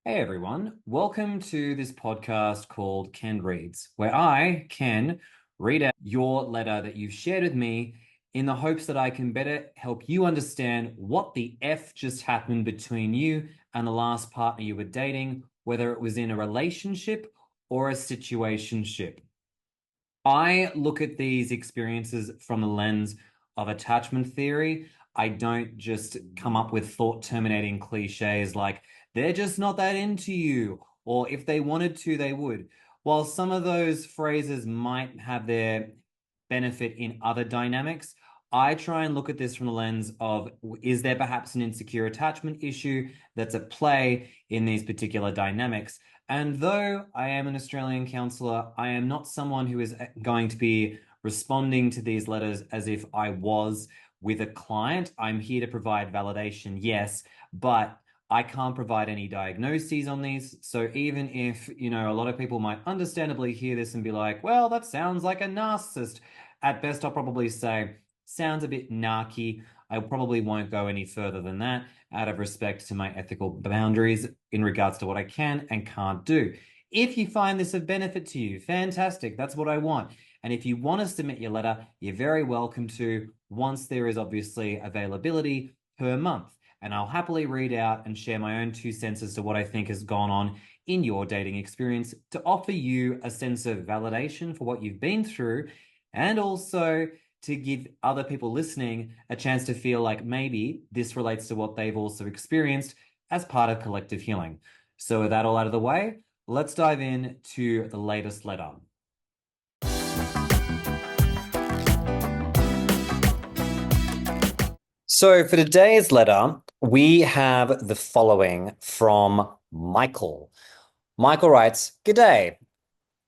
Hey everyone, welcome to this podcast called Ken Reads, where I can read out your letter that you've shared with me in the hopes that I can better help you understand what the F just happened between you and the last partner you were dating, whether it was in a relationship or a situationship. I look at these experiences from the lens of attachment theory. I don't just come up with thought terminating cliches like, they're just not that into you, or if they wanted to, they would. While some of those phrases might have their benefit in other dynamics, I try and look at this from the lens of, is there perhaps an insecure attachment issue that's at play in these particular dynamics? And though I am an Australian counsellor, I am not someone who is going to be responding to these letters as if I was with a client. I'm here to provide validation, yes, but I can't provide any diagnoses on these. So even if, a lot of people might understandably hear this and be like, well, that sounds like a narcissist. At best, I'll probably say, sounds a bit narky. I probably won't go any further than that out of respect to my ethical boundaries in regards to what I can and can't do. If you find this of benefit to you, fantastic. That's what I want. And if you want to submit your letter, you're very welcome to, once there is obviously availability per month. And I'll happily read out and share my own 2 cents as to what I think has gone on in your dating experience to offer you a sense of validation for what you've been through, and also to give other people listening a chance to feel like maybe this relates to what they've also experienced as part of collective healing. So with that all out of the way, let's dive in to the latest letter. So for today's letter, we have the following from Michael. Michael writes, "Good day.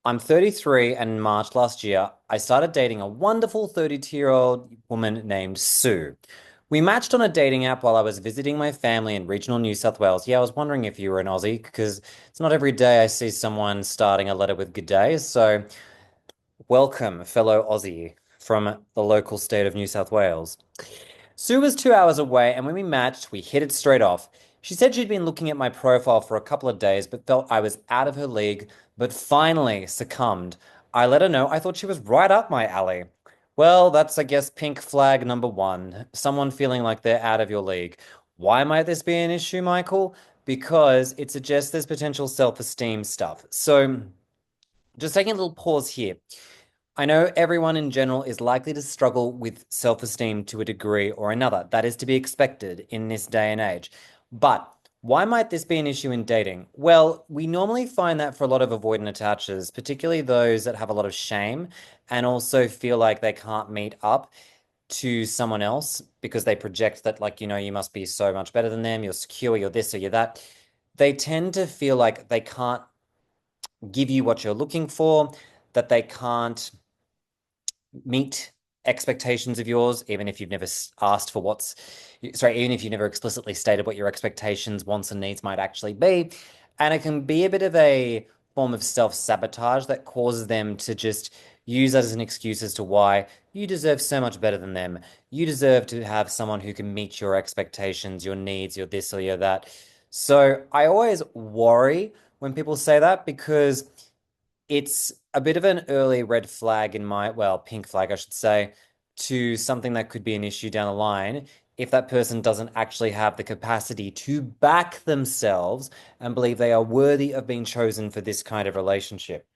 I'm 33, and in March last year, I started dating a wonderful 32-year-old woman named Sue. We matched on a dating app while I was visiting my family in regional New South Wales." Yeah, I was wondering if you were an Aussie, because it's not every day I see someone starting a letter with "good day." So welcome, fellow Aussie from the local state of New South Wales. Sue was 2 hours away, and when we matched, we hit it straight off. She said she'd been looking at my profile for a couple of days, but felt I was out of her league, but finally succumbed. I let her know I thought she was right up my alley. Well, that's, I guess, pink flag number one. Someone feeling like they're out of your league. Why might this be an issue, Michael? Because it suggests there's potential self-esteem stuff. So, just taking a little pause here. I know everyone in general is likely to struggle with self-esteem to a degree or another. That is to be expected in this day and age. But why might this be an issue in dating? Well, we normally find that for a lot of avoidant attachers, particularly those that have a lot of shame and also feel like they can't meet up to someone else because they project that, like, you must be so much better than them, you're secure, you're this or you're that. They tend to feel like they can't give you what you're looking for, that they can't meet expectations of yours, even if you've never asked for even if you've never explicitly stated what your expectations, wants, and needs might actually be. And it can be a bit of a form of self-sabotage that causes them to just use that as an excuse as to why you deserve so much better than them. You deserve to have someone who can meet your expectations, your needs, your this or your that. So I always worry when people say that, because it's a bit of an early red flag pink flag, I should say, to something that could be an issue down the line if that person doesn't actually have the capacity to back themselves and believe they are worthy of being chosen for this kind of relationship.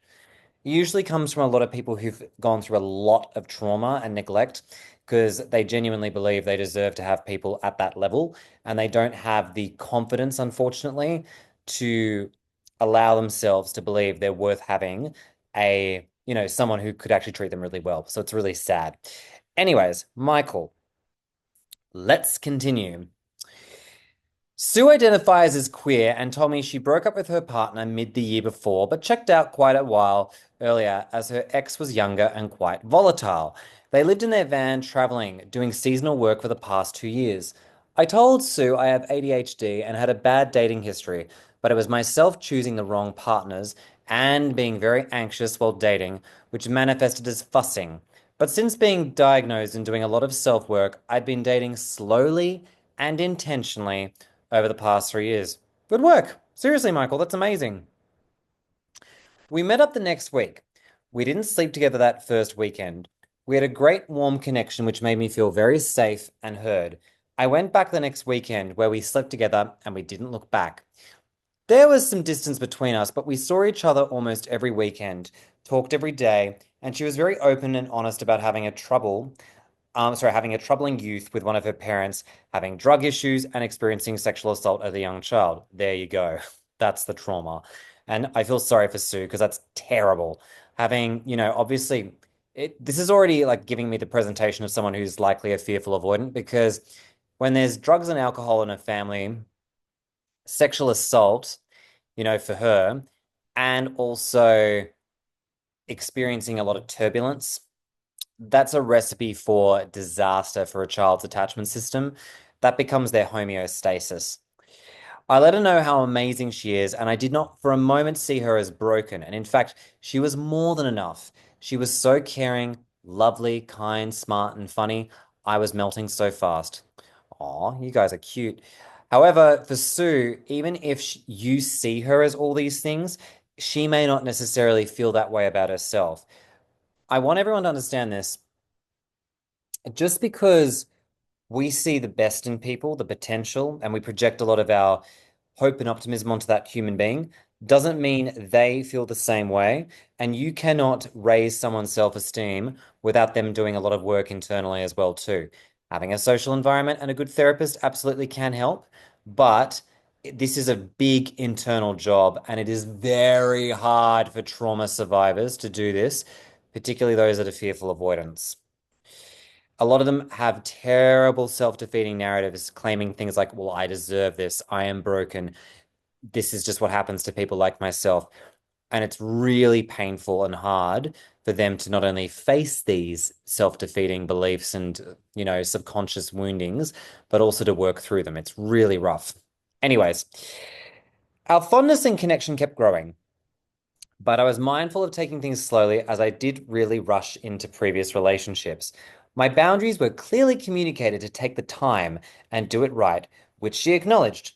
It usually comes from a lot of people who've gone through a lot of trauma and neglect, because they genuinely believe they deserve to have people at that level, and they don't have the confidence, unfortunately, to allow themselves to believe they're worth having someone who could actually treat them really well. So it's really sad. Anyways, Michael, let's continue. Sue identifies as queer and told me she broke up with her partner mid the year before, but checked out quite a while earlier as her ex was younger and quite volatile. They lived in their van traveling, doing seasonal work for the past 2 years. I told Sue I have ADHD and had a bad dating history, but it was myself choosing the wrong partners and being very anxious while dating, which manifested as fussing. But since being diagnosed and doing a lot of self-work, I'd been dating slowly and intentionally over the past 3 years. Good work. Seriously, Michael, that's amazing. We met up the next week. We didn't sleep together that first weekend. We had a great warm connection, which made me feel very safe and heard. I went back the next weekend where we slept together and we didn't look back. There was some distance between us, but we saw each other almost every weekend, talked every day, and she was very open and honest about having a troubling youth with one of her parents, having drug issues and experiencing sexual assault as a young child. There you go. That's the trauma. And I feel sorry for Sue because that's terrible. Obviously, this is already like giving me the presentation of someone who's likely a fearful avoidant because when there's drugs and alcohol in a family, sexual assault, for her, and also experiencing a lot of turbulence, that's a recipe for disaster for a child's attachment system. That becomes their homeostasis. I let her know how amazing she is, and I did not for a moment see her as broken. And in fact, she was more than enough. She was so caring, lovely, kind, smart, and funny. I was melting so fast. Aw, you guys are cute. However, for Sue, even if you see her as all these things, she may not necessarily feel that way about herself. I want everyone to understand this. Just because we see the best in people, the potential, and we project a lot of our hope and optimism onto that human being, doesn't mean they feel the same way. And you cannot raise someone's self-esteem without them doing a lot of work internally as well, too. Having a social environment and a good therapist absolutely can help, but this is a big internal job, and it is very hard for trauma survivors to do this, particularly those that are fearful avoidance. A lot of them have terrible self-defeating narratives claiming things like, well, I deserve this. I am broken. This is just what happens to people like myself. And it's really painful and hard for them to not only face these self-defeating beliefs and, subconscious woundings, but also to work through them. It's really rough. Anyways, our fondness and connection kept growing. But I was mindful of taking things slowly as I did really rush into previous relationships. My boundaries were clearly communicated to take the time and do it right, which she acknowledged.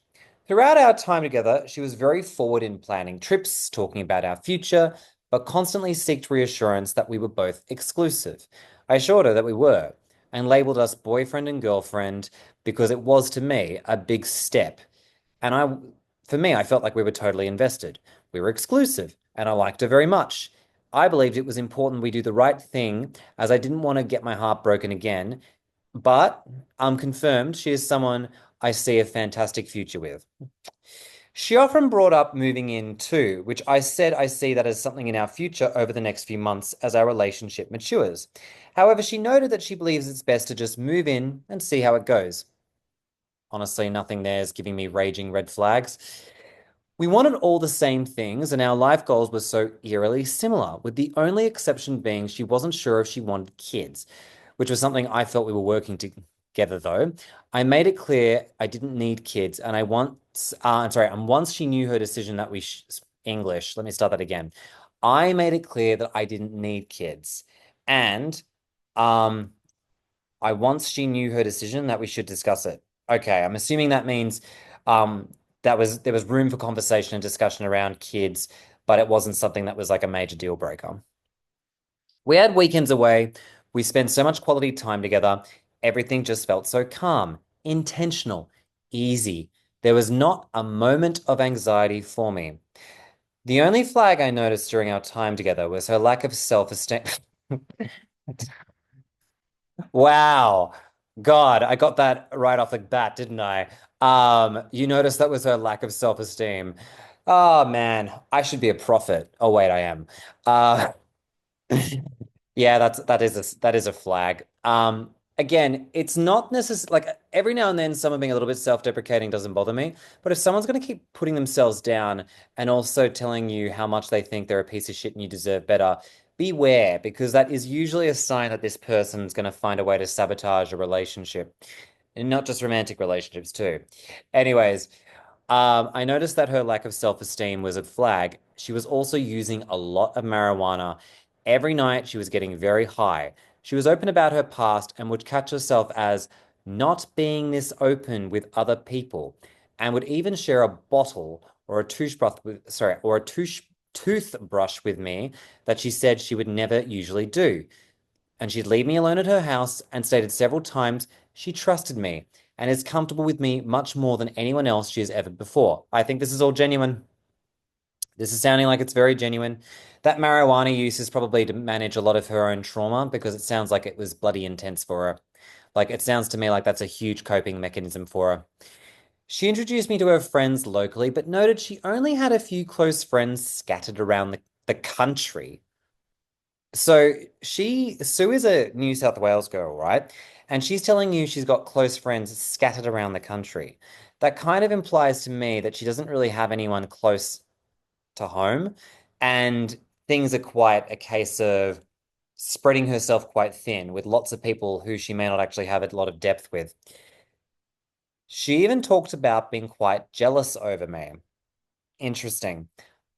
Throughout our time together, she was very forward in planning trips, talking about our future, but constantly sought reassurance that we were both exclusive. I assured her that we were, and labeled us boyfriend and girlfriend because it was to me a big step. And for me, I felt like we were totally invested. We were exclusive, and I liked her very much. I believed it was important we do the right thing, as I didn't want to get my heart broken again. But I'm confirmed she is someone I see a fantastic future with. She often brought up moving in too, which I said I see that as something in our future over the next few months as our relationship matures. However, she noted that she believes it's best to just move in and see how it goes. Honestly, nothing there is giving me raging red flags. We wanted all the same things, and our life goals were so eerily similar, with the only exception being she wasn't sure if she wanted kids, which was something I felt we were working together, though. I made it clear I didn't need kids, and once she knew her decision that English, let me start that again. I made it clear that I didn't need kids, and um, once she knew her decision that we should discuss it. Okay, I'm assuming that means um there was room for conversation and discussion around kids, but it wasn't something that was like a major deal breaker. We had weekends away. We spent so much quality time together. Everything just felt so calm, intentional, easy. There was not a moment of anxiety for me. The only flag I noticed during our time together was her lack of self-esteem. Wow. God, I got that right off the bat, didn't I? You noticed that was her lack of self-esteem. Oh man, I should be a prophet. Oh wait, I am. Uh yeah, that is a flag. Again, it's not necessarily like every now and then someone being a little bit self-deprecating doesn't bother me, but if someone's going to keep putting themselves down and also telling you how much they think they're a piece of shit and you deserve better, beware because that is usually a sign that this person's going to find a way to sabotage a relationship, and not just romantic relationships too. Anyways, I noticed that her lack of self-esteem was a flag. She was also using a lot of marijuana. Every night she was getting very high. She was open about her past and would catch herself as not being this open with other people and would even share a bottle or a toothbrush with me that she said she would never usually do. And she'd leave me alone at her house and stated several times she trusted me and is comfortable with me much more than anyone else she has ever before. I think this is all genuine. This is sounding like it's very genuine. That marijuana use is probably to manage a lot of her own trauma because it sounds like it was bloody intense for her. Like, it sounds to me like that's a huge coping mechanism for her. She introduced me to her friends locally, but noted she only had a few close friends scattered around the country. So Sue is a New South Wales girl, right? And she's telling you she's got close friends scattered around the country. That kind of implies to me that she doesn't really have anyone close to home, and things are quite a case of spreading herself quite thin with lots of people who she may not actually have a lot of depth with. She even talked about being quite jealous over me. Interesting.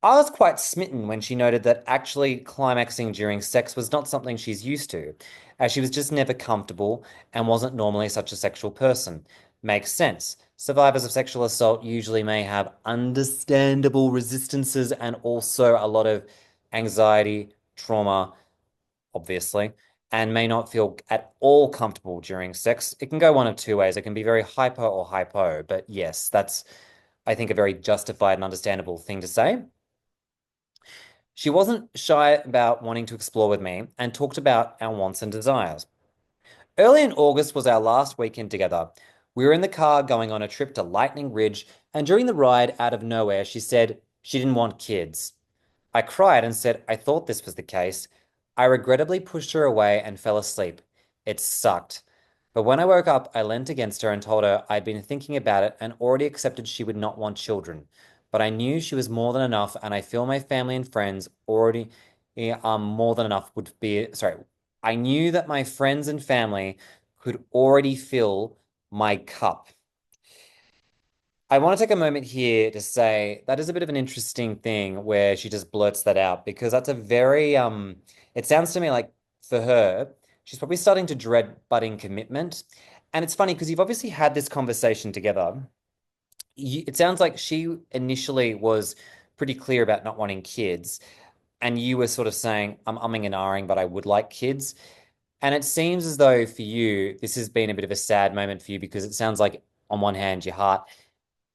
I was quite smitten when she noted that actually climaxing during sex was not something she's used to, as she was just never comfortable and wasn't normally such a sexual person. Makes sense. Survivors of sexual assault usually may have understandable resistances and also a lot of anxiety, trauma, obviously, and may not feel at all comfortable during sex. It can go one of two ways. It can be very hyper or hypo, but yes, that's, I think, a very justified and understandable thing to say. She wasn't shy about wanting to explore with me and talked about our wants and desires. Early in August was our last weekend together. We were in the car going on a trip to Lightning Ridge, and during the ride, out of nowhere, she said she didn't want kids. I cried and said I thought this was the case. I regrettably pushed her away and fell asleep. It sucked. But when I woke up, I leant against her and told her I'd been thinking about it and already accepted she would not want children. But I knew she was more than enough, and I feel my family and friends already more than enough would be. Sorry, I knew that my friends and family could already fill my cup. I want to take a moment here to say that is a bit of an interesting thing where she just blurts that out because that's a very it sounds to me like for her, she's probably starting to dread budding commitment. And it's funny because you've obviously had this conversation together. It sounds like she initially was pretty clear about not wanting kids, and you were sort of saying, I'm umming and ahhing, but I would like kids. And it seems as though for you, this has been a bit of a sad moment for you because it sounds like, on one hand, your heart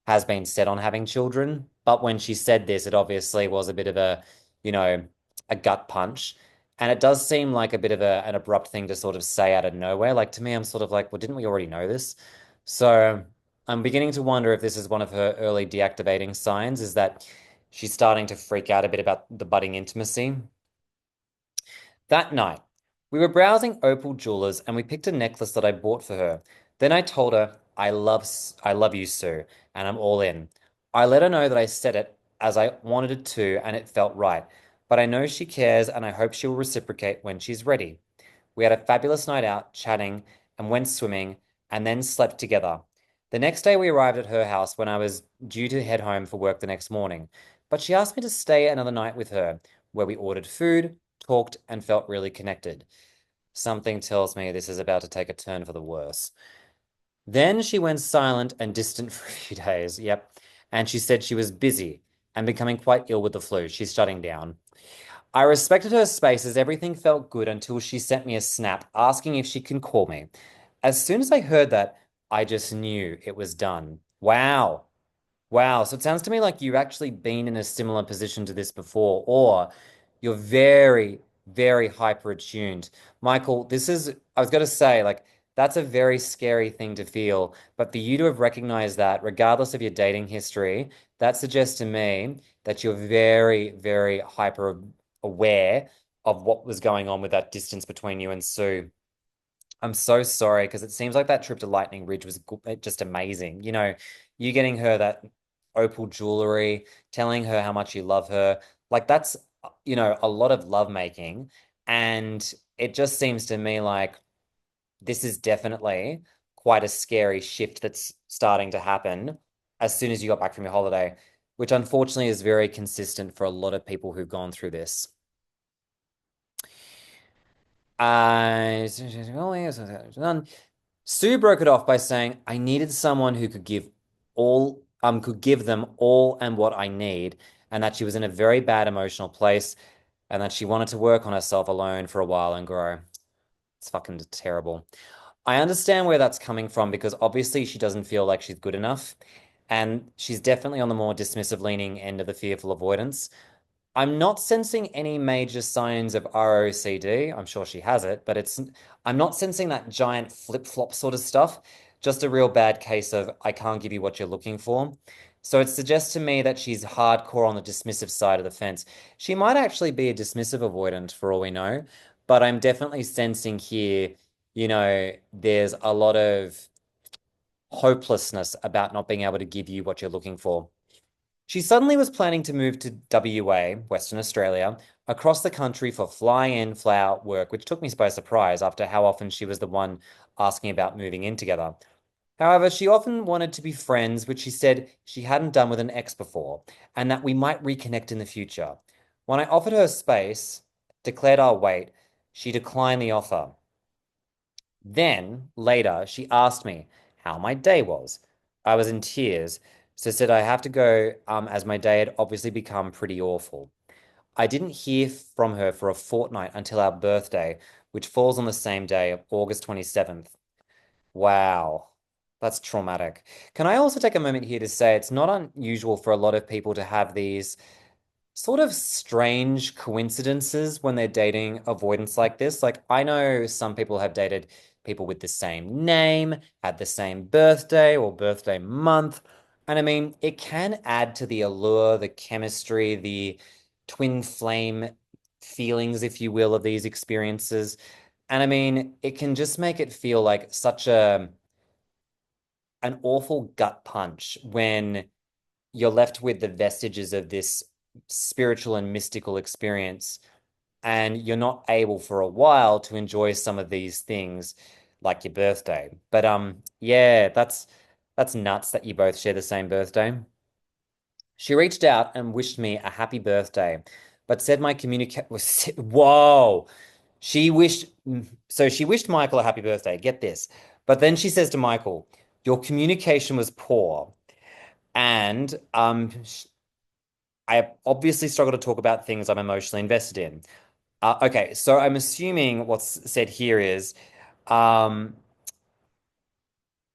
has been set on having children. But when she said this, it obviously was a bit of a, you know, a gut punch. And it does seem like a bit of an abrupt thing to sort of say out of nowhere. Like to me, I'm sort of like, well, didn't we already know this? So I'm beginning to wonder if this is one of her early deactivating signs, is that she's starting to freak out a bit about the budding intimacy. That night, we were browsing Opal Jewelers and we picked a necklace that I bought for her. Then I told her, I love you, Sue, and I'm all in. I let her know that I said it as I wanted it to and it felt right. But I know she cares and I hope she will reciprocate when she's ready. We had a fabulous night out, chatting, and went swimming, and then slept together. The next day, we arrived at her house when I was due to head home for work the next morning. But she asked me to stay another night with her, where we ordered food, talked, and felt really connected. Something tells me this is about to take a turn for the worse. Then she went silent and distant for a few days. Yep. And she said she was busy and becoming quite ill with the flu. She's shutting down. I respected her space as everything felt good until she sent me a snap asking if she can call me. As soon as I heard that, I just knew it was done. Wow. Wow. So it sounds to me like you've actually been in a similar position to this before, or you're very, very hyper attuned. Michael, this is, I was going to say, like, that's a very scary thing to feel. But for you to have recognized that, regardless of your dating history, that suggests to me that you're very, very hyper aware of what was going on with that distance between you and Sue. I'm so sorry because it seems like that trip to Lightning Ridge was just amazing. You know, you getting her that opal jewelry, telling her how much you love her, like that's, a lot of love making. And it just seems to me like this is definitely quite a scary shift that's starting to happen as soon as you got back from your holiday, which unfortunately is very consistent for a lot of people who've gone through this. Uh, Sue broke it off by saying, I needed someone who could give all could give them all and what I need, and that she was in a very bad emotional place, and that she wanted to work on herself alone for a while and grow. It's fucking terrible. I understand where that's coming from because obviously she doesn't feel like she's good enough. And she's definitely on the more dismissive leaning end of the fearful avoidance. I'm not sensing any major signs of ROCD. I'm sure she has it, but I'm not sensing that giant flip-flop sort of stuff. Just a real bad case of I can't give you what you're looking for. So it suggests to me that she's hardcore on the dismissive side of the fence. She might actually be a dismissive avoidant for all we know, but I'm definitely sensing here, there's a lot of hopelessness about not being able to give you what you're looking for. She suddenly was planning to move to WA, Western Australia, across the country for fly in, fly out work, which took me by surprise after how often she was the one asking about moving in together. However, she often wanted to be friends, which she said she hadn't done with an ex before, and that we might reconnect in the future. When I offered her space, declared our wait, she declined the offer. Then, later, she asked me how my day was. I was in tears, so said I have to go, as my day had obviously become pretty awful. I didn't hear from her for a fortnight until our birthday, which falls on the same day, August 27th. Wow, that's traumatic. Can I also take a moment here to say it's not unusual for a lot of people to have these sort of strange coincidences when they're dating avoidance like this. Like, I know some people have dated people with the same name, had the same birthday or birthday month. And I mean, it can add to the allure, the chemistry, the twin flame feelings, if you will, of these experiences. And I mean, it can just make it feel like such an awful gut punch when you're left with the vestiges of this spiritual and mystical experience, and you're not able for a while to enjoy some of these things like your birthday. But yeah, that's nuts that you both share the same birthday. She reached out and wished me a happy birthday, but said my communicate was whoa. She wished so she wished Michael a happy birthday. Get this. But then she says to Michael, "Your communication was poor." And I obviously struggle to talk about things I'm emotionally invested in. Okay, so I'm assuming what's said here is, um,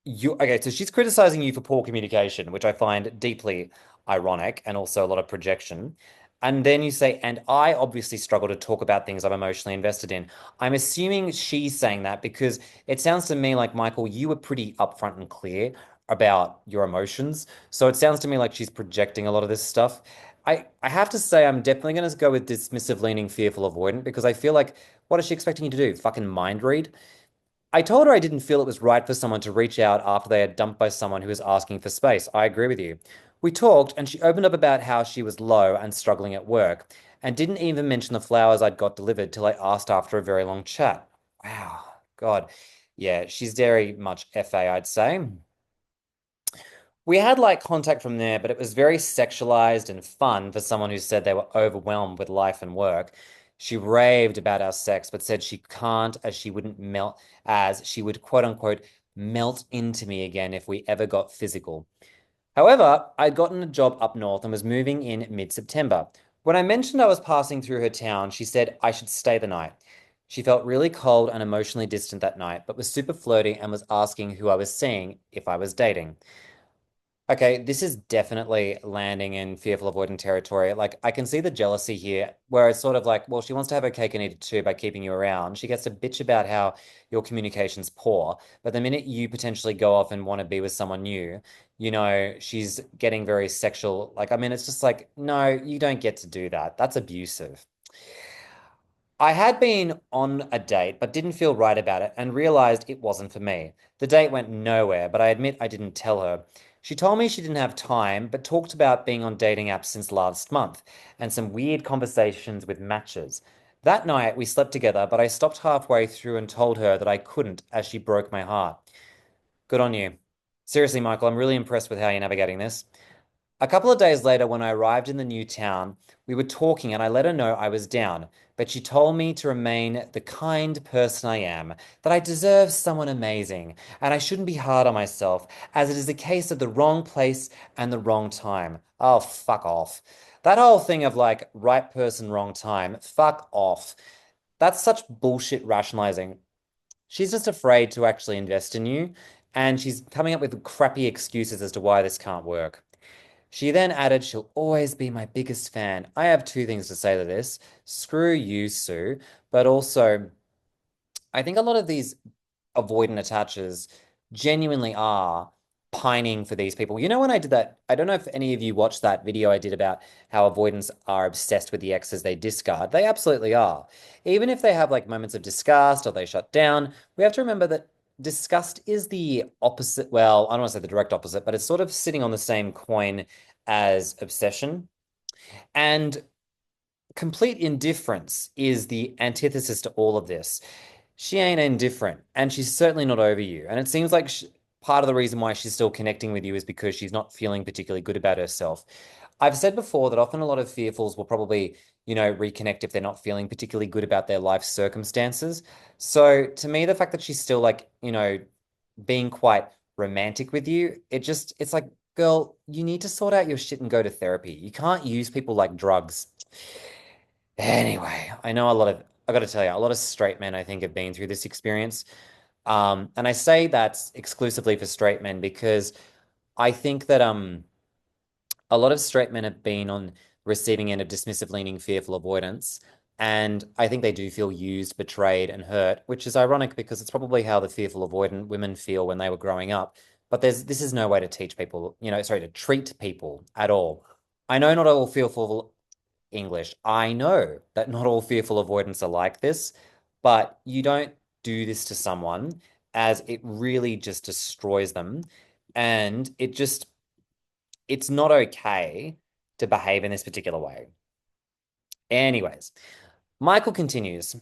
so she's criticizing you for poor communication, which I find deeply ironic and also a lot of projection. And then you say, and I obviously struggle to talk about things I'm emotionally invested in. I'm assuming she's saying that because it sounds to me like, Michael, you were pretty upfront and clear about your emotions. So it sounds to me like she's projecting a lot of this stuff. I have to say, I'm definitely going to go with dismissive leaning, fearful avoidant, because I feel like, what is she expecting you to do? Fucking mind read? I told her I didn't feel it was right for someone to reach out after they had dumped by someone who was asking for space. I agree with you. We talked, and she opened up about how she was low and struggling at work, and didn't even mention the flowers I'd got delivered till I asked after a very long chat. Wow, God. Yeah, she's very much FA, I'd say. We had like contact from there, but it was very sexualized and fun for someone who said they were overwhelmed with life and work. She raved about our sex, but said she can't as she wouldn't melt, as she would quote unquote melt into me again if we ever got physical. However, I'd gotten a job up north and was moving in mid-September. When I mentioned I was passing through her town, she said I should stay the night. She felt really cold and emotionally distant that night, but was super flirty and was asking who I was seeing if I was dating. Okay, this is definitely landing in fearful avoidant territory. Like, I can see the jealousy here, where it's sort of like, well, she wants to have her cake and eat it too by keeping you around. She gets to bitch about how your communication's poor, but the minute you potentially go off and want to be with someone new, she's getting very sexual. Like, I mean, it's just like, no, you don't get to do that. That's abusive. I had been on a date, but didn't feel right about it and realized it wasn't for me. The date went nowhere, but I admit I didn't tell her. She told me she didn't have time, but talked about being on dating apps since last month and some weird conversations with matches. That night, we slept together, but I stopped halfway through and told her that I couldn't as she broke my heart. Good on you. Seriously, Michael, I'm really impressed with how you're navigating this. A couple of days later, when I arrived in the new town, we were talking and I let her know I was down, but she told me to remain the kind person I am, that I deserve someone amazing, and I shouldn't be hard on myself, as it is a case of the wrong place and the wrong time. Oh, fuck off. That whole thing of like right person, wrong time, fuck off. That's such bullshit rationalizing. She's just afraid to actually invest in you, and she's coming up with crappy excuses as to why this can't work. She then added, she'll always be my biggest fan. I have two things to say to this. Screw you, Sue. But also, I think a lot of these avoidant attachers genuinely are pining for these people. You know, when I did that, I don't know if any of you watched that video I did about how avoidants are obsessed with the exes they discard. They absolutely are. Even if they have like moments of disgust or they shut down, we have to remember that disgust is the opposite. Well, I don't want to say the direct opposite, but it's sort of sitting on the same coin as obsession. And complete indifference is the antithesis to all of this. She ain't indifferent, and she's certainly not over you. And it seems like part of the reason why she's still connecting with you is because she's not feeling particularly good about herself. I've said before that often a lot of fearfuls will probably, reconnect if they're not feeling particularly good about their life circumstances. So to me, the fact that she's still like, being quite romantic with you, it's like, girl, you need to sort out your shit and go to therapy. You can't use people like drugs. Anyway, I got to tell you, a lot of straight men, I think, have been through this experience. And I say that's exclusively for straight men because I think that a lot of straight men have been on receiving end of dismissive leaning, fearful avoidance. And I think they do feel used, betrayed, and hurt, which is ironic because it's probably how the fearful avoidant women feel when they were growing up. But this is no way to teach people, sorry, to treat people at all. I know not all fearful English. I know that not all fearful avoidants are like this, but you don't do this to someone as it really just destroys them. And it's not okay to behave in this particular way. Anyways, Michael continues.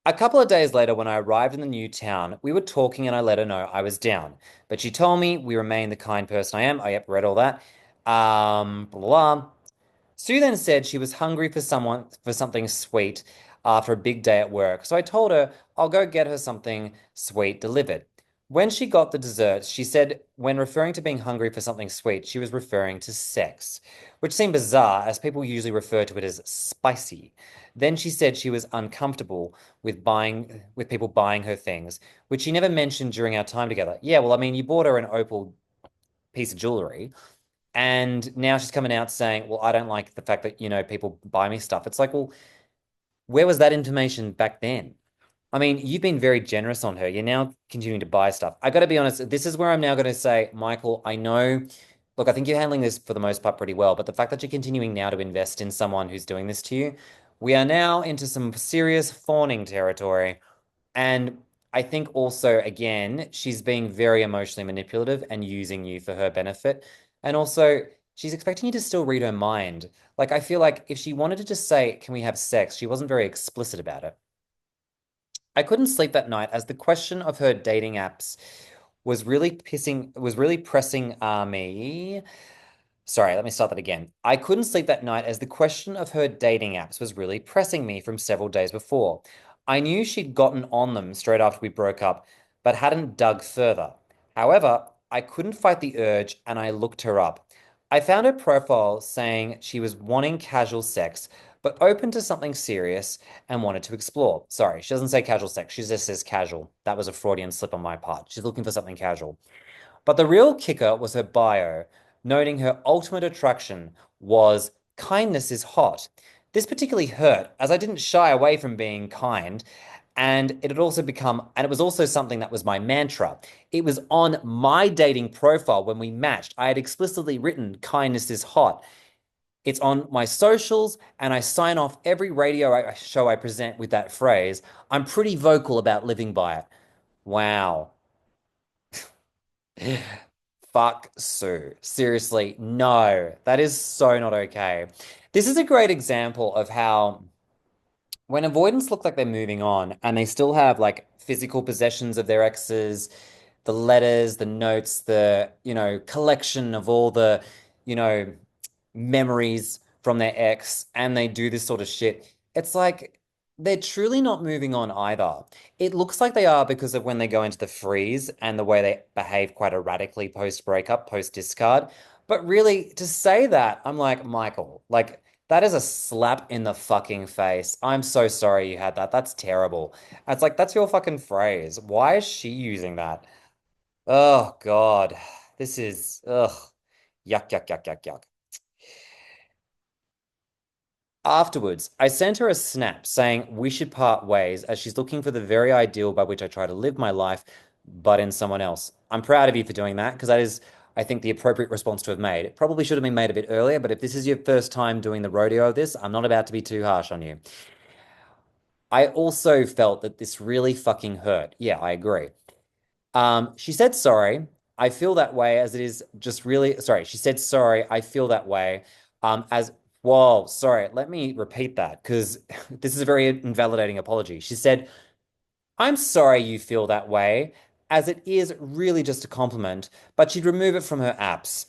A couple of days later, when I arrived in the new town, we were talking and I let her know I was down. But she told me we remain the kind person I am. Oh, yep, read all that. Blah, blah. Sue then said she was hungry for something sweet after a big day at work. So I told her I'll go get her something sweet delivered. When she got the desserts, she said when referring to being hungry for something sweet, she was referring to sex, which seemed bizarre as people usually refer to it as spicy. Then she said she was uncomfortable with people buying her things, which she never mentioned during our time together. Yeah, well, I mean, you bought her an opal piece of jewelry. And now she's coming out saying, well, I don't like the fact that, people buy me stuff. It's like, well, where was that information back then? I mean, you've been very generous on her. You're now continuing to buy stuff. I got to be honest, this is where I'm now going to say, Michael, I know, look, I think you're handling this for the most part pretty well, but the fact that you're continuing now to invest in someone who's doing this to you, we are now into some serious fawning territory. And I think also, again, she's being very emotionally manipulative and using you for her benefit. And also, she's expecting you to still read her mind. Like, I feel like if she wanted to just say, can we have sex? She wasn't very explicit about it. I couldn't sleep that night as the question of her dating apps was really pressing me. Sorry, let me start that again. I couldn't sleep that night as the question of her dating apps was really pressing me from several days before. I knew she'd gotten on them straight after we broke up, but hadn't dug further. However, I couldn't fight the urge and I looked her up. I found her profile saying she was wanting casual sex, but open to something serious and wanted to explore. Sorry, she doesn't say casual sex, she just says casual. That was a Freudian slip on my part. She's looking for something casual. But the real kicker was her bio, noting her ultimate attraction was kindness is hot. This particularly hurt, as I didn't shy away from being kind, and it was also something that was my mantra. It was on my dating profile when we matched. I had explicitly written kindness is hot. It's on my socials, and I sign off every radio show I present with that phrase. I'm pretty vocal about living by it. Wow. Fuck Sue. Seriously, no, that is so not okay. This is a great example of how when avoidants look like they're moving on and they still have like physical possessions of their exes, the letters, the notes, the, collection of all the you know, memories from their ex and they do this sort of shit, it's like they're truly not moving on either. It looks like they are because of when they go into the freeze and the way they behave quite erratically post breakup, post discard. But really, to say that, I'm like, Michael, like, that is a slap in the fucking face. I'm so sorry you had that. That's terrible. It's like, that's your fucking phrase. Why is she using that? Oh, God. This is, ugh. Yuck, yuck, yuck, yuck, yuck. Afterwards, I sent her a snap saying we should part ways as she's looking for the very ideal by which I try to live my life, but in someone else. I'm proud of you for doing that because that is, I think, the appropriate response to have made. It probably should have been made a bit earlier, but if this is your first time doing the rodeo of this, I'm not about to be too harsh on you. I also felt that this really fucking hurt. Yeah, I agree. She said sorry. I feel that way as it is just really sorry. She said sorry. I feel that way. As whoa, sorry. Let me repeat that because this is a very invalidating apology. She said, I'm sorry you feel that way, as it is really just a compliment, but she'd remove it from her apps.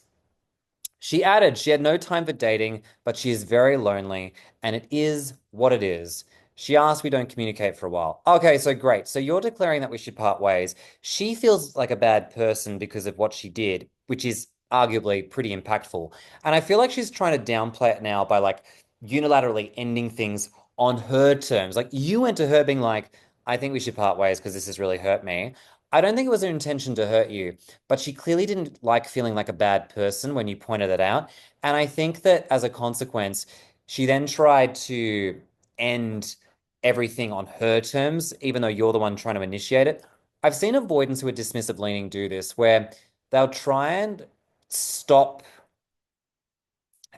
She added she had no time for dating, but she is very lonely, and it is what it is. She asked we don't communicate for a while. Okay, so great. So you're declaring that we should part ways. She feels like a bad person because of what she did, which is arguably pretty impactful. And I feel like she's trying to downplay it now by like unilaterally ending things on her terms. Like you went to her being like, I think we should part ways because this has really hurt me. I don't think it was her intention to hurt you, but she clearly didn't like feeling like a bad person when you pointed it out. And I think that as a consequence, she then tried to end everything on her terms, even though you're the one trying to initiate it. I've seen avoidants who are dismissive leaning do this, where they'll try and stop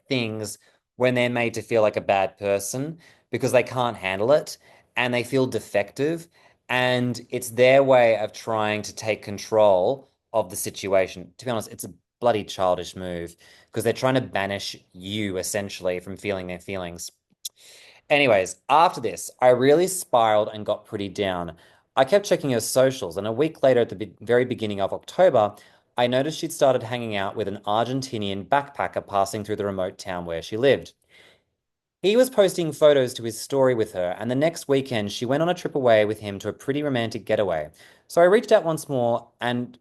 things when they're made to feel like a bad person because they can't handle it and they feel defective. And it's their way of trying to take control of the situation. To be honest, it's a bloody childish move because they're trying to banish you essentially from feeling their feelings. Anyways, after this, I really spiraled and got pretty down. I kept checking her socials, and a week later, at the very beginning of October, I noticed she'd started hanging out with an Argentinian backpacker passing through the remote town where she lived. He was posting photos to his story with her, and the next weekend she went on a trip away with him to a pretty romantic getaway. So I reached out once more, and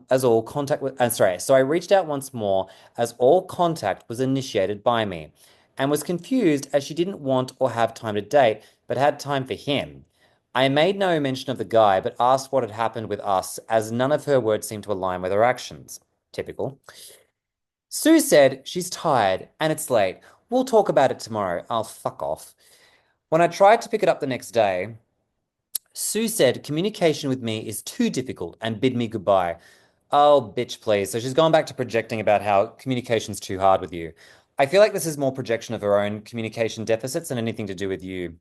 as all contact was, sorry, so I reached out once more as all contact was initiated by me, and was confused as she didn't want or have time to date, but had time for him. I made no mention of the guy, but asked what had happened with us, as none of her words seemed to align with her actions. Typical. Sue said she's tired and it's late. We'll talk about it tomorrow. I'll fuck off. When I tried to pick it up the next day, Sue said communication with me is too difficult and bid me goodbye. Oh, bitch, please. So she's gone back to projecting about how communication's too hard with you. I feel like this is more projection of her own communication deficits than anything to do with you.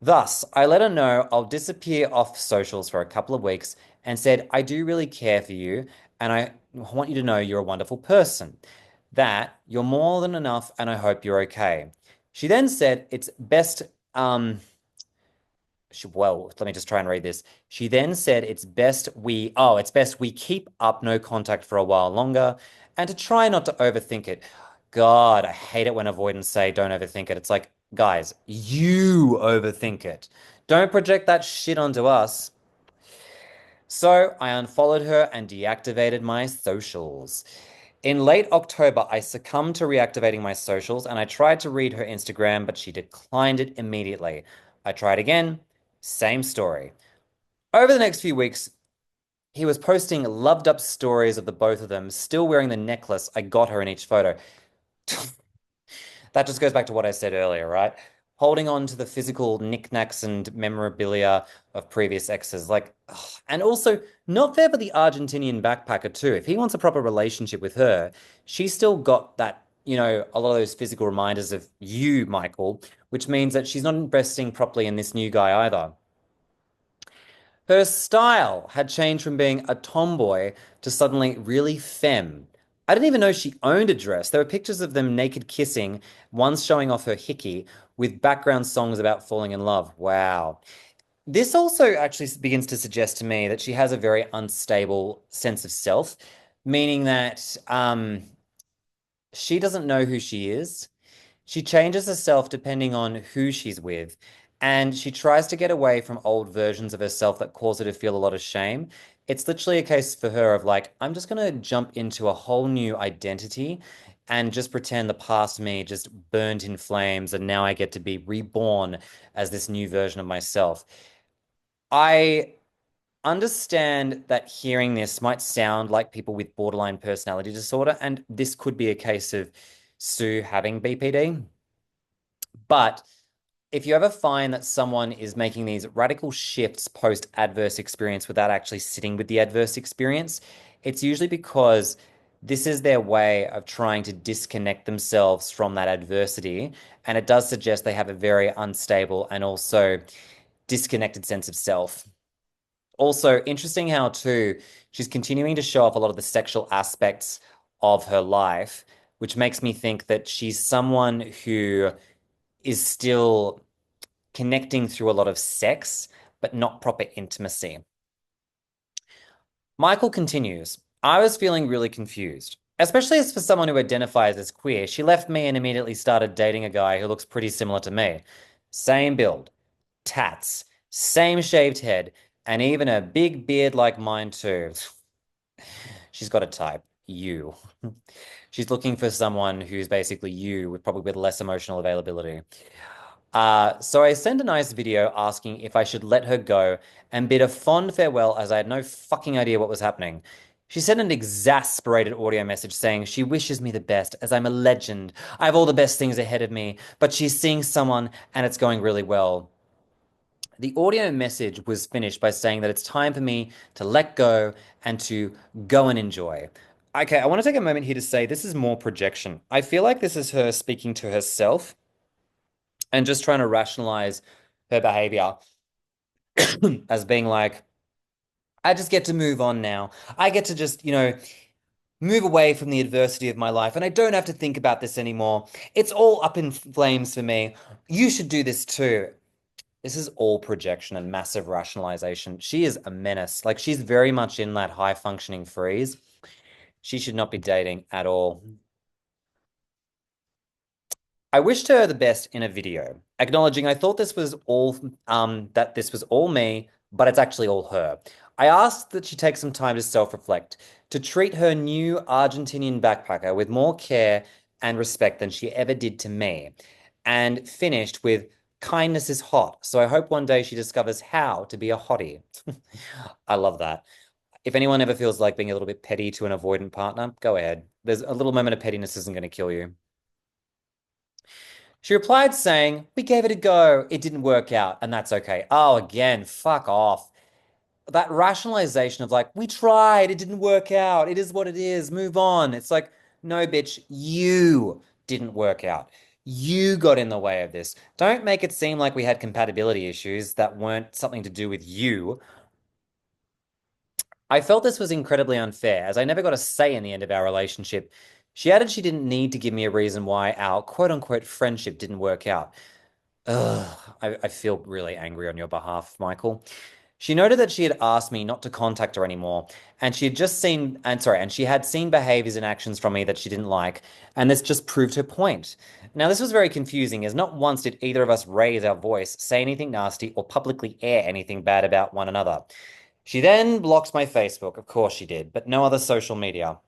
Thus, I let her know I'll disappear off socials for a couple of weeks and said, I do really care for you and I want you to know you're a wonderful person, that you're more than enough and I hope you're okay. She then said it's best, well, let me just try and read this. She then said it's best we keep up no contact for a while longer and to try not to overthink it. God, I hate it when avoidants say don't overthink it. It's like, guys, you overthink it. Don't project that shit onto us. So I unfollowed her and deactivated my socials. In late October, I succumbed to reactivating my socials and I tried to read her Instagram, but she declined it immediately. I tried again, same story. Over the next few weeks, he was posting loved up stories of the both of them, still wearing the necklace I got her in each photo. That just goes back to what I said earlier, right? Holding on to the physical knickknacks and memorabilia of previous exes. Like, ugh. And also, not fair for the Argentinian backpacker, too. If he wants a proper relationship with her, she's still got that, a lot of those physical reminders of you, Michael, which means that she's not investing properly in this new guy either. Her style had changed from being a tomboy to suddenly really femme. I didn't even know she owned a dress. There were pictures of them naked kissing, one's showing off her hickey, with background songs about falling in love. Wow. This also actually begins to suggest to me that she has a very unstable sense of self, meaning that She doesn't know who she is. She changes herself depending on who she's with, and she tries to get away from old versions of herself that cause her to feel a lot of shame. It's literally a case for her of like, I'm just going to jump into a whole new identity and just pretend the past me just burned in flames, and now I get to be reborn as this new version of myself. I understand that hearing this might sound like people with borderline personality disorder, and this could be a case of Sue having BPD. But if you ever find that someone is making these radical shifts post adverse experience without actually sitting with the adverse experience, it's usually because this is their way of trying to disconnect themselves from that adversity. And it does suggest they have a very unstable and also disconnected sense of self. Also, interesting how, too, she's continuing to show off a lot of the sexual aspects of her life, which makes me think that she's someone who is still connecting through a lot of sex, but not proper intimacy. Michael continues, I was feeling really confused, especially as for someone who identifies as queer. She left me and immediately started dating a guy who looks pretty similar to me. Same build, tats, same shaved head, and even a big beard like mine too. She's got a type, you. She's looking for someone who's basically you with probably with less emotional availability. So I sent a nice video asking if I should let her go and bid a fond farewell as I had no fucking idea what was happening. She sent an exasperated audio message saying she wishes me the best as I'm a legend. I have all the best things ahead of me, but she's seeing someone and it's going really well. The audio message was finished by saying that it's time for me to let go and to go and enjoy. Okay, I want to take a moment here to say this is more projection. I feel like this is her speaking to herself and just trying to rationalize her behavior as being like, I just get to move on now. I get to just, move away from the adversity of my life and I don't have to think about this anymore. It's all up in flames for me. You should do this too. This is all projection and massive rationalization. She is a menace. Like, she's very much in that high functioning freeze. She should not be dating at all. I wished her the best in a video, acknowledging I thought this was all that this was all me, but it's actually all her. I asked that she take some time to self-reflect, to treat her new Argentinian backpacker with more care and respect than she ever did to me, and finished with kindness is hot. So I hope one day she discovers how to be a hottie. I love that. If anyone ever feels like being a little bit petty to an avoidant partner, go ahead. There's a little moment of pettiness isn't going to kill you. She replied saying, we gave it a go. It didn't work out, and that's okay. Oh, again, fuck off. That rationalization of like, we tried, it didn't work out. It is what it is. Move on. It's like, no, bitch, you didn't work out. You got in the way of this. Don't make it seem like we had compatibility issues that weren't something to do with you. I felt this was incredibly unfair, as I never got a say in the end of our relationship. She added she didn't need to give me a reason why our quote unquote friendship didn't work out. Ugh, I feel really angry on your behalf, Michael. She noted that she had asked me not to contact her anymore, and she had just seen, and sorry, and she had seen behaviors and actions from me that she didn't like, and this just proved her point. Now, this was very confusing, as not once did either of us raise our voice, say anything nasty, or publicly air anything bad about one another. She then blocked my Facebook, of course she did, but no other social media.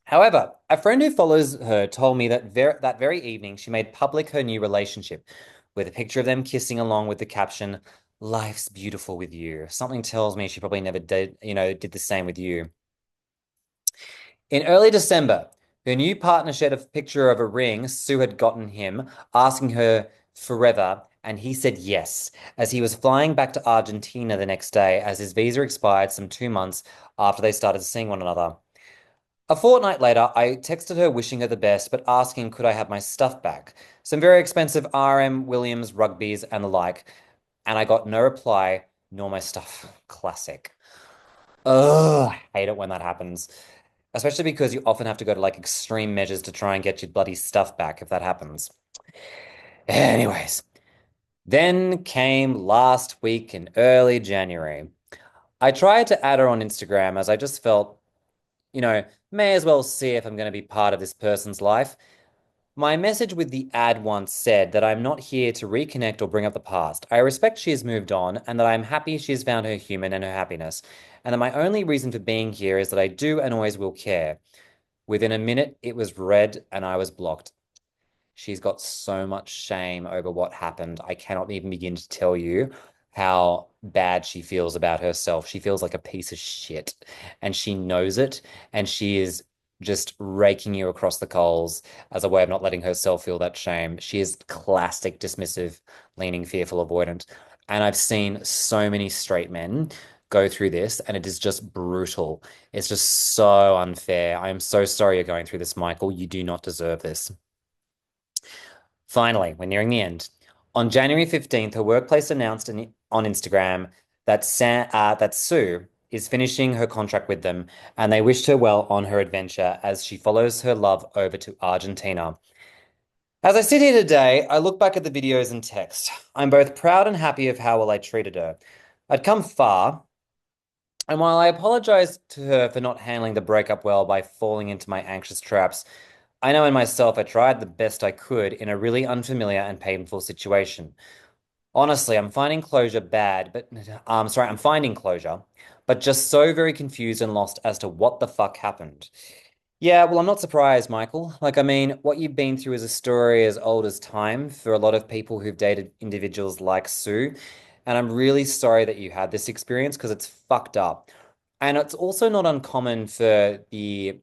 However, a friend who follows her told me that that very evening she made public her new relationship with a picture of them kissing along with the caption, Life's beautiful with you. Something tells me she probably never did the same with you. In early December, her new partner shared a picture of a ring Sue had gotten him, asking her forever, and he said yes, as he was flying back to Argentina the next day as his visa expired some 2 months after they started seeing one another. A fortnight later, I texted her wishing her the best, but asking could I have my stuff back. Some very expensive RM, Williams, rugbies, and the like. And I got no reply, nor my stuff. Classic. Ugh, I hate it when that happens. Especially because you often have to go to like extreme measures to try and get your bloody stuff back if that happens. Anyways, then came last week in early January. I tried to add her on Instagram as I just felt, you know, May as well see if I'm going to be part of this person's life. My message with the ad once said that I'm not here to reconnect or bring up the past. I respect she has moved on and that I'm happy she has found her human and her happiness, and that my only reason for being here is that I do and always will care. Within a minute, it was read and I was blocked. She's got so much shame over what happened. I cannot even begin to tell you how bad she feels about herself. She feels like a piece of shit and she knows it. And she is just raking you across the coals as a way of not letting herself feel that shame. She is classic dismissive, leaning, fearful, avoidant. And I've seen so many straight men go through this, and it is just brutal. It's just so unfair. I am so sorry you're going through this, Michael. You do not deserve this. Finally, we're nearing the end. On January 15th, her workplace announced on Instagram that Sue is finishing her contract with them, and they wished her well on her adventure as she follows her love over to Argentina. As I sit here today, I look back at the videos and text. I'm both proud and happy of how well I treated her. I'd come far, and while I apologize to her for not handling the breakup well by falling into my anxious traps, I know in myself I tried the best I could in a really unfamiliar and painful situation. Honestly, I'm finding closure, but just so very confused and lost as to what the fuck happened. Yeah, well, I'm not surprised, Michael. Like, I mean, what you've been through is a story as old as time for a lot of people who've dated individuals like Sue. And I'm really sorry that you had this experience because it's fucked up. And it's also not uncommon for the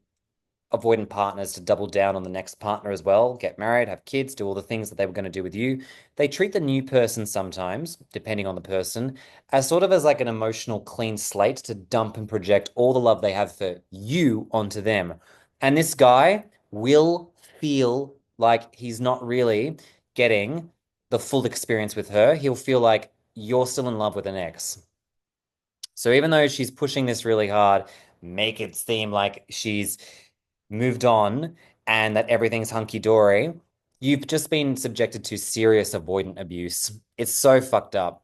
avoidant partners to double down on the next partner as well, get married, have kids, do all the things that they were going to do with you. They treat the new person sometimes, depending on the person, as sort of as like an emotional clean slate to dump and project all the love they have for you onto them. And this guy will feel like he's not really getting the full experience with her. He'll feel like you're still in love with an ex. So even though she's pushing this really hard, make it seem like she's moved on and that everything's hunky dory, you've just been subjected to serious avoidant abuse. It's so fucked up.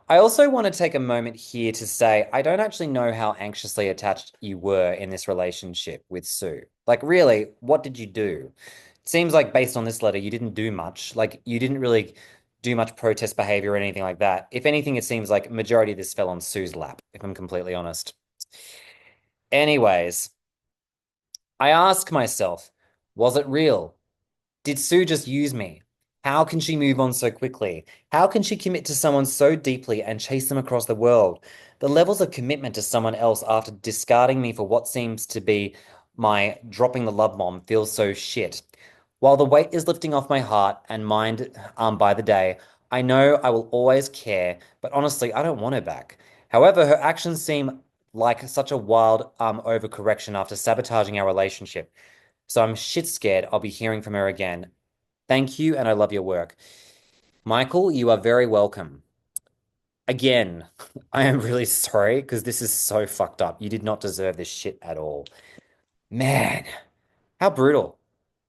I also want to take a moment here to say I don't actually know how anxiously attached you were in this relationship with Sue. Like, really, what did you do? It seems like based on this letter, you didn't do much. Like, you didn't really do much protest behavior or anything like that. If anything, it seems like majority of this fell on Sue's lap, if I'm completely honest. Anyways, I ask myself, was it real? Did Sue just use me? How can she move on so quickly? How can she commit to someone so deeply and chase them across the world? The levels of commitment to someone else after discarding me for what seems to be my dropping the love bomb feels so shit. While the weight is lifting off my heart and mind by the day, I know I will always care, but honestly, I don't want her back. However, her actions seem like such a wild overcorrection after sabotaging our relationship. So I'm shit scared I'll be hearing from her again. Thank you, and I love your work. Michael, you are very welcome. Again, I am really sorry because this is so fucked up. You did not deserve this shit at all. Man, how brutal.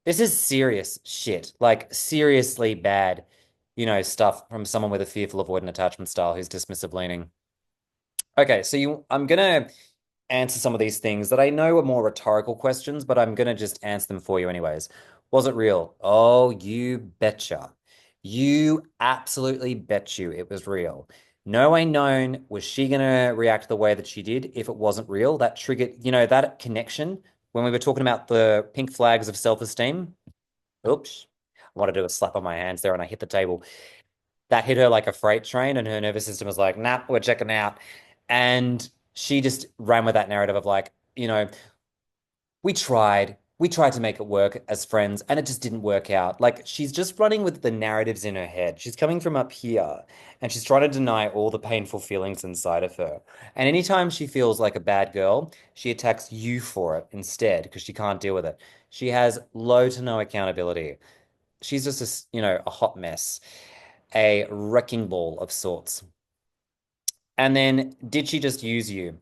This is serious shit. Like, seriously bad, stuff from someone with a fearful avoidant attachment style who's dismissive leaning. Okay, so I'm gonna answer some of these things that I know are more rhetorical questions, but I'm gonna just answer them for you anyways. Was it real? Oh, you betcha. You absolutely bet you it was real. No way known was she gonna react the way that she did if it wasn't real. That triggered, that connection when we were talking about the pink flags of self-esteem. Oops. I wanted to do a slap on my hands there and I hit the table. That hit her like a freight train, and her nervous system was like, nah, we're checking out. And she just ran with that narrative of like, we tried to make it work as friends, and it just didn't work out. Like, she's just running with the narratives in her head. She's coming from up here, and she's trying to deny all the painful feelings inside of her. And anytime she feels like a bad girl, she attacks you for it instead because she can't deal with it. She has low to no accountability. She's just a hot mess, a wrecking ball of sorts. And then, did she just use you?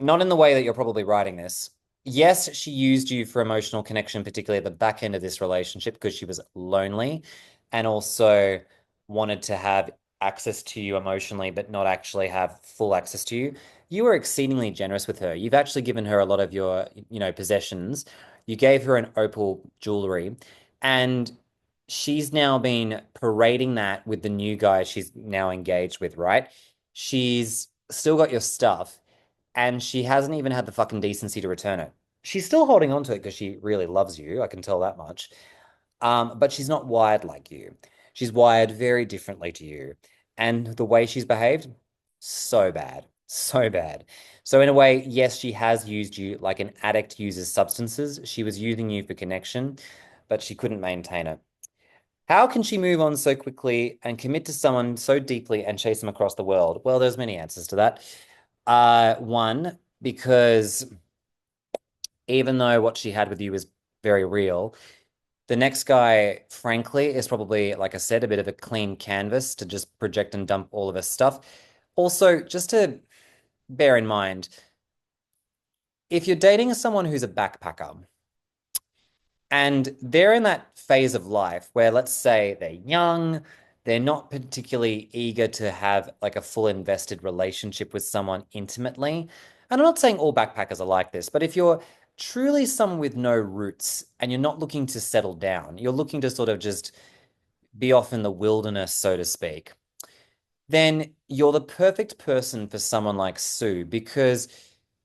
Not in the way that you're probably writing this. Yes, she used you for emotional connection, particularly at the back end of this relationship, because she was lonely and also wanted to have access to you emotionally, but not actually have full access to you. you were exceedingly generous with her. You've actually given her a lot of your, possessions. You gave her an opal jewelry, and she's now been parading that with the new guy she's now engaged with, right? She's still got your stuff, and she hasn't even had the fucking decency to return it. She's still holding on to it because she really loves you. I can tell that much. But she's not wired like you. She's wired very differently to you. And the way she's behaved, so bad, so bad. So in a way, yes, she has used you like an addict uses substances. She was using you for connection, but she couldn't maintain it. How can she move on so quickly and commit to someone so deeply and chase them across the world? Well, there's many answers to that. One, because even though what she had with you was very real, the next guy, frankly, is probably, like I said, a bit of a clean canvas to just project and dump all of his stuff. Also, just to bear in mind, if you're dating someone who's a backpacker and they're in that phase of life where, let's say, they're young, they're not particularly eager to have like a full invested relationship with someone intimately. And I'm not saying all backpackers are like this, but if you're truly someone with no roots and you're not looking to settle down, you're looking to sort of just be off in the wilderness, so to speak, then you're the perfect person for someone like Sue because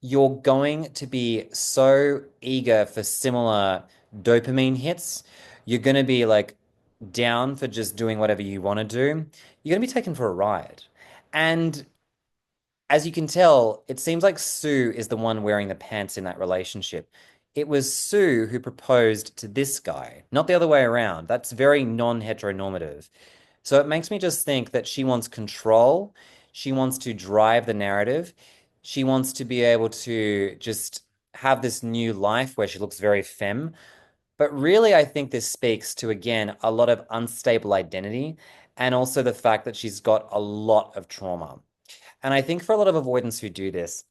you're going to be so eager for similar dopamine hits. You're going to be like down for just doing whatever you want to do. You're going to be taken for a ride. And as you can tell, it seems like Sue is the one wearing the pants in that relationship. It was Sue who proposed to this guy, not the other way around. That's very non-heteronormative. So it makes me just think that she wants control. She wants to drive the narrative. She wants to be able to just have this new life where she looks very femme. But really, I think this speaks to, again, a lot of unstable identity and also the fact that she's got a lot of trauma. And I think for a lot of avoidants who do this,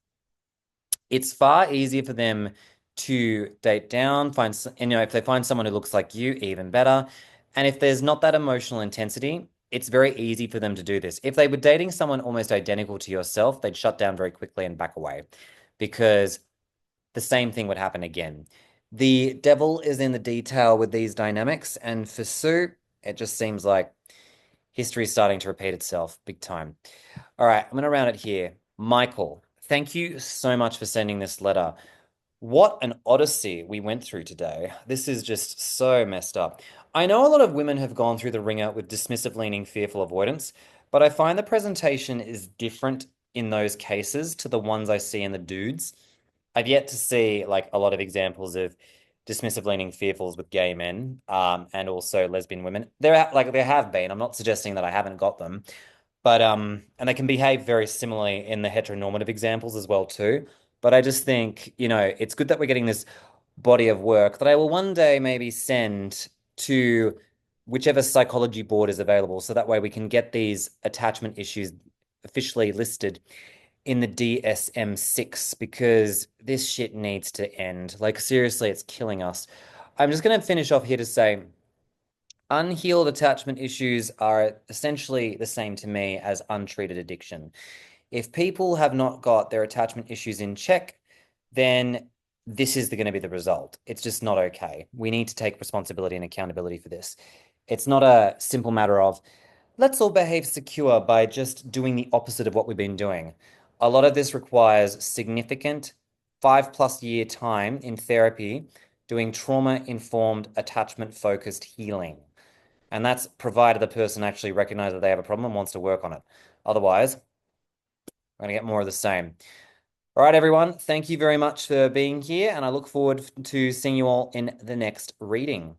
it's far easier for them to date down, if they find someone who looks like you, even better. And if there's not that emotional intensity, it's very easy for them to do this. If they were dating someone almost identical to yourself, they'd shut down very quickly and back away because the same thing would happen again. The devil is in the detail with these dynamics. And for Sue, it just seems like history is starting to repeat itself big time. All right, I'm going to round it here. Michael, thank you so much for sending this letter. What an odyssey we went through today. This is just so messed up. I know a lot of women have gone through the ringer with dismissive leaning, fearful avoidance, but I find the presentation is different in those cases to the ones I see in the dudes. I've yet to see like a lot of examples of dismissive leaning fearfuls with gay men, and also lesbian women. There have been. I'm not suggesting that I haven't got them, but and they can behave very similarly in the heteronormative examples as well too. But I just think, it's good that we're getting this body of work that I will one day maybe send to whichever psychology board is available, so that way we can get these attachment issues officially listed in the DSM-6 because this shit needs to end. Like, seriously, it's killing us. I'm just going to finish off here to say unhealed attachment issues are essentially the same to me as untreated addiction. If people have not got their attachment issues in check, then this is going to be the result. It's just not okay. We need to take responsibility and accountability for this. It's not a simple matter of let's all behave secure by just doing the opposite of what we've been doing. A lot of this requires significant 5+ year time in therapy doing trauma-informed, attachment-focused healing. And that's provided the person actually recognizes that they have a problem and wants to work on it. Otherwise, we're going to get more of the same. All right, everyone. Thank you very much for being here, and I look forward to seeing you all in the next reading.